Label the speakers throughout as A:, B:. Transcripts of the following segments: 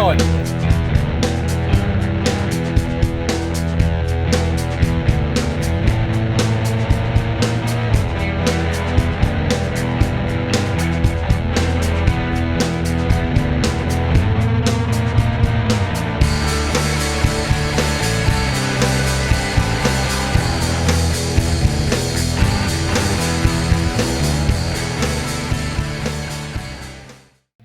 A: on.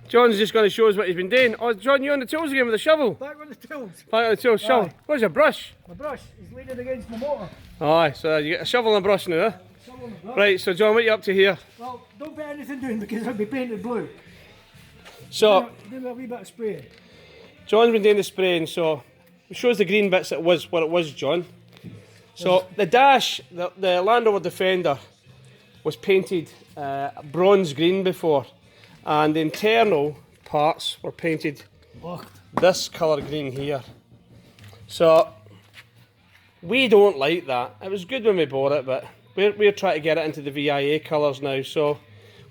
A: John's just going to show us what he's been doing. Oh, John, you on the tools again with the shovel?
B: Back on the tools.
A: Back on the tools, shovel.
B: Aye.
A: Where's your brush?
B: My brush is leaning against my motor.
A: Aye, so you get a shovel and a brush now, eh?
B: Shovel and brush.
A: Right, so John, what are you up to here?
B: Well, don't put anything down because it'll be painted blue.
A: So,
B: Do a wee bit of spray.
A: John's been doing the spraying, so it shows the green bits what it was, John. So, the dash, the Land Rover Defender, was painted bronze green before, and the internal parts were painted this colour green here. So we don't like that. It was good when we bought it, but we're trying to get it into the VIA colours now. So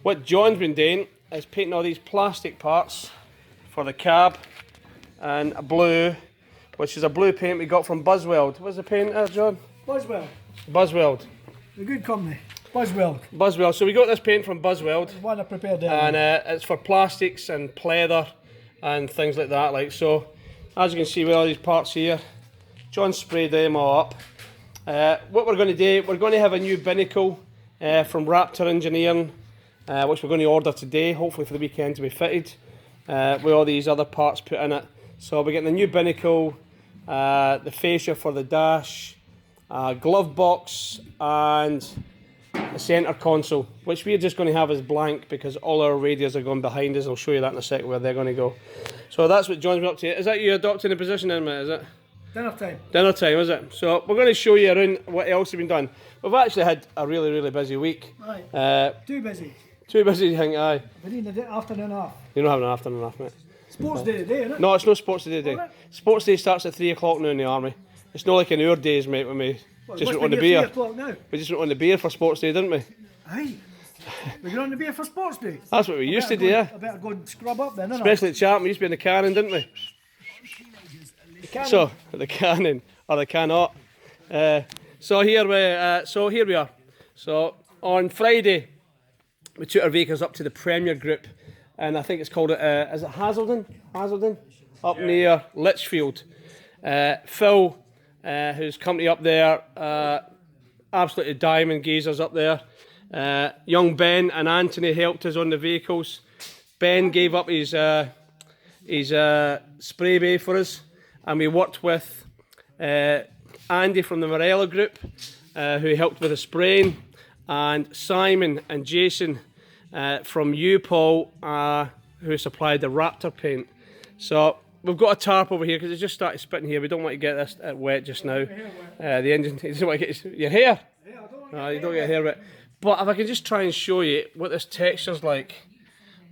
A: what John's been doing is painting all these plastic parts for the cab, and a blue, which is a blue paint we got from Buzzweld. What's the paint there, John?
B: Buzzweld.
A: Buzzweld.
B: A good company. Buzzweld.
A: Buzzweld. So we got this paint from Buzzweld.
B: The one I prepared there.
A: And it's for plastics and pleather and things like that. Like so, as you can see with all these parts here, John sprayed them all up. What we're going to do, we're going to have a new binnacle from Raptor Engineering, which we're going to order today, hopefully for the weekend to be fitted, with all these other parts put in it. So we're getting the new binnacle, the fascia for the dash, glove box, and the centre console, which we're just going to have as blank because all our radios are going behind us. I'll show you that in a second where they're going to go. So that's what John's been up to. Is that you adopting the position in it, is it?
B: Dinner time.
A: Dinner time, is it? So we're going to show you around what else has been done. We've actually had a really, really busy week.
B: Right. Too busy.
A: Too busy, you think, aye.
B: We need an afternoon off.
A: You're not having an afternoon off, mate.
B: Sports day today, isn't it?
A: No, it's no sports day today. Sports day starts at 3 o'clock now in the army. It's not like in our days, mate, when we just went on the beer.
B: 3 o'clock now.
A: We just went on the beer for sports day, didn't we?
B: Aye. We're going on the beer for sports day.
A: That's what we used to do, yeah.
B: I better go and scrub up then, innit?
A: Especially at Charlton, we used to be in the cannon, didn't we?
B: The cannon.
A: So, the cannon, or the cannot. So here we are. So, on Friday, we took our vehicles up to the Premier Group, and I think it's called, is it Hazelden? Up near Lichfield. Phil, whose company up there, absolutely diamond geezers up there. Young Ben and Anthony helped us on the vehicles. Ben gave up his spray bay for us, and we worked with Andy from the Morello Group, who helped with the spraying, and Simon and Jason from U-Paul, who supplied the Raptor paint. So we've got a tarp over here because it's just started spitting here. We don't want to get this wet just now. The engine, you don't want to get your hair. No, you don't get hair wet. But if I can just try and show you what this texture's like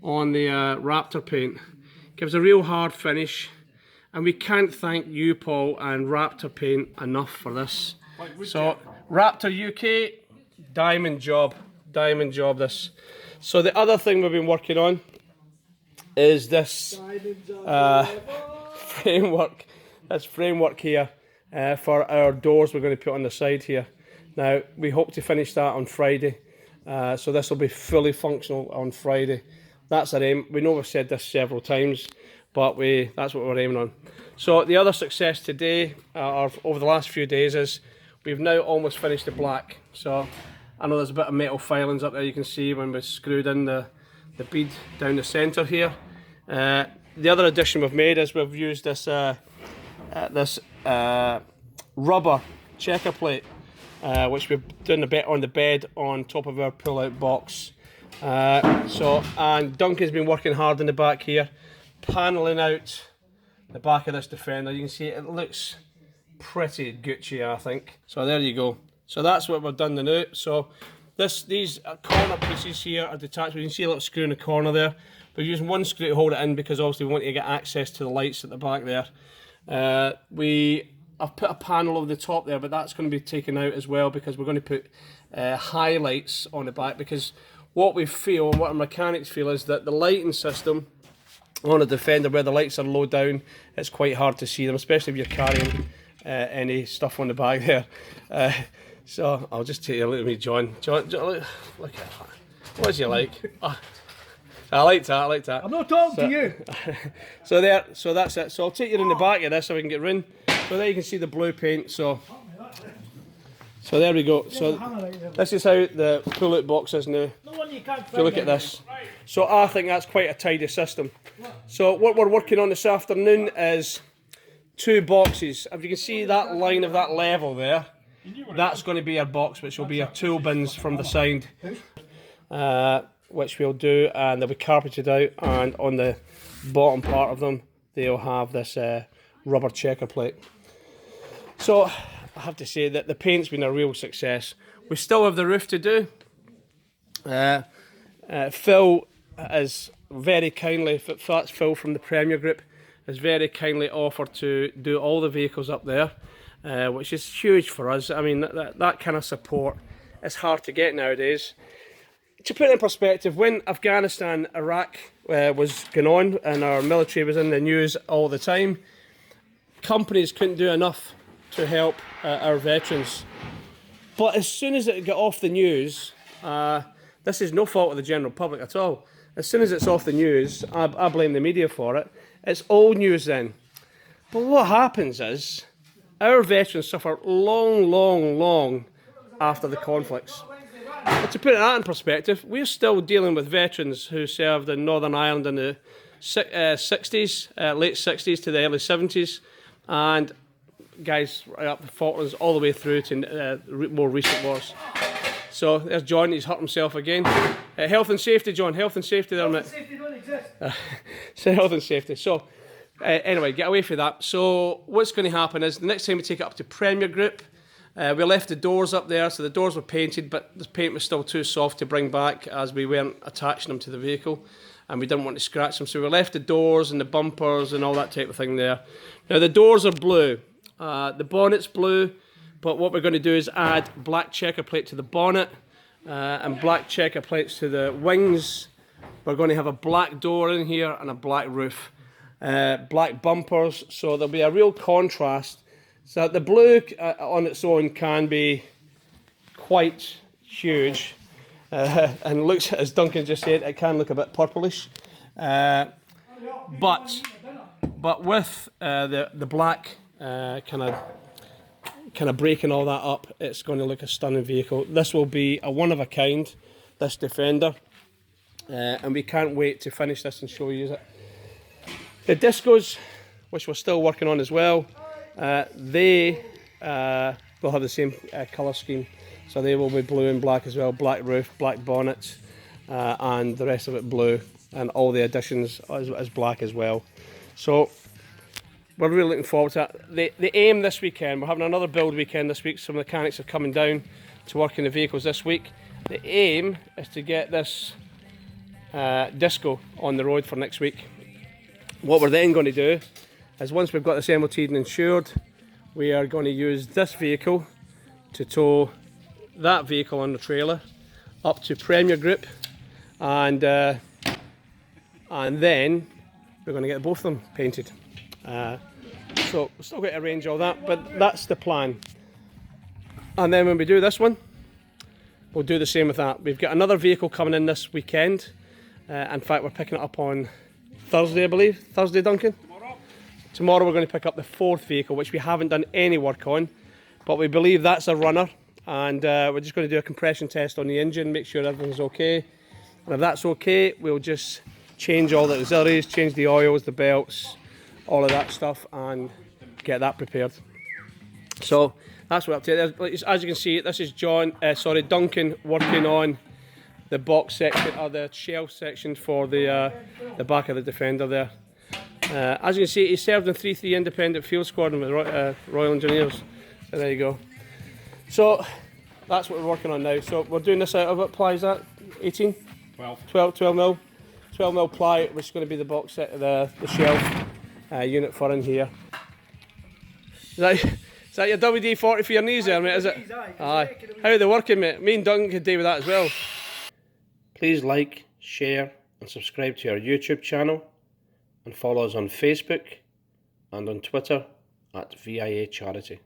A: on the Raptor paint. Gives a real hard finish, and we can't thank you, Paul, and Raptor Paint enough for this. So Raptor UK, diamond job this. So the other thing we've been working on is this framework here for our doors we're going to put on the side here. Now we hope to finish that on Friday, so this will be fully functional on Friday. That's our aim. We know we've said this several times, but that's what we're aiming on. So the other success today, or over the last few days, is we've now almost finished the black. So I know there's a bit of metal filings up there you can see when we screwed in the bead down the centre here. The other addition we've made is we've used this rubber checker plate, which we've done a bit on the bed on top of our pull-out box. And Duncan's been working hard in the back here, panelling out the back of this Defender. You can see it looks pretty Gucci, I think. So there you go. So that's what we've done now. So these corner pieces here are detachable. You can see a little screw in the corner there. We're using one screw to hold it in because obviously we want to get access to the lights at the back there. I've put a panel over the top there, but that's going to be taken out as well because we're going to put highlights on the back, because what we feel and what our mechanics feel is that the lighting system on a Defender where the lights are low down, it's quite hard to see them, especially if you're carrying any stuff on the back there. So I'll just take a look at me, John. John, look at that. What do you like? Oh, I like that.
B: I'm not talking to you.
A: So that's it. So I'll take you in the back of this so we can get round. So there you can see the blue paint. So there we go. So this is how the pull-out box is now. If you look at this. So I think that's quite a tidy system. So what we're working on this afternoon is 2 boxes. If you can see that line of that level there, that's going to be our box, which will be our tool bins from the side, which we'll do, and they'll be carpeted out, and on the bottom part of them they'll have this rubber checker plate. So I have to say that the paint's been a real success. We still have the roof to do. Phil is very kindly, that's Phil from the Premier Group, has very kindly offered to do all the vehicles up there, which is huge for us. I mean, that kind of support is hard to get nowadays. To put it in perspective, when Afghanistan, Iraq was going on and our military was in the news all the time, companies couldn't do enough to help our veterans. But as soon as it got off the news, this is no fault of the general public at all. As soon as it's off the news, I blame the media for it. It's old news then. But what happens is, our veterans suffer long after the conflicts. But to put that in perspective, we're still dealing with veterans who served in Northern Ireland in the 60s, late 60s to the early 70s, and guys right up the Falklands all the way through to more recent wars. So there's John, he's hurt himself again. Health and safety, John, health and safety there, mate. Health and safety don't exist. So health and safety. So anyway, get away from that. So what's going to happen is the next time we take it up to Premier Group, we left the doors up there, so the doors were painted, but the paint was still too soft to bring back as we weren't attaching them to the vehicle, and we didn't want to scratch them. So we left the doors and the bumpers and all that type of thing there. Now the doors are blue, the bonnet's blue, but what we're going to do is add black checker plate to the bonnet and black checker plates to the wings. We're going to have a black door in here and a black roof, black bumpers, so there'll be a real contrast. So the blue on its own can be quite huge, and looks, as Duncan just said, it can look a bit purplish, but with the black kind of breaking all that up, it's going to look a stunning vehicle. This will be a one of a kind, this Defender, and we can't wait to finish this and show you it. The discos, which we're still working on as well, they will have the same colour scheme, so they will be blue and black as well, black roof, black bonnet, and the rest of it blue, and all the additions as black as well. So we're really looking forward to that. The aim this weekend, we're having another build weekend this week, some mechanics are coming down to work in the vehicles this week. The aim is to get this disco on the road for next week. What we're then going to do is, once we've got this MOT'd and insured, we are going to use this vehicle to tow that vehicle on the trailer up to Premier Group, and then we're going to get both of them painted. So we're still going to arrange all that, but that's the plan. And then when we do this one, we'll do the same with that. We've got another vehicle coming in this weekend. In fact, we're picking it up on Thursday, I believe. Thursday, Duncan? Tomorrow we're going to pick up the 4th vehicle, which we haven't done any work on, but we believe that's a runner, and we're just going to do a compression test on the engine, make sure everything's okay. And if that's okay, we'll just change all the auxiliaries, change the oils, the belts, all of that stuff, and get that prepared. So that's what we're up to. As you can see, this is Duncan working on the box section, or the shelf section for the back of the Defender there. As you can see, he served in 3-3 Independent Field Squadron with Royal Engineers. So there you go. So that's what we're working on now. So we're doing this out of, what ply is that? 18? 12 mil. 12 mil ply, which is going to be the box set, the shelf unit for in here. Is that your WD-40 for your knees there, mate, is it? Aye. How are they working, mate? Me and Duncan could do with that as well. Please like, share and subscribe to our YouTube channel. and follow us on Facebook and on Twitter at VIA Charity.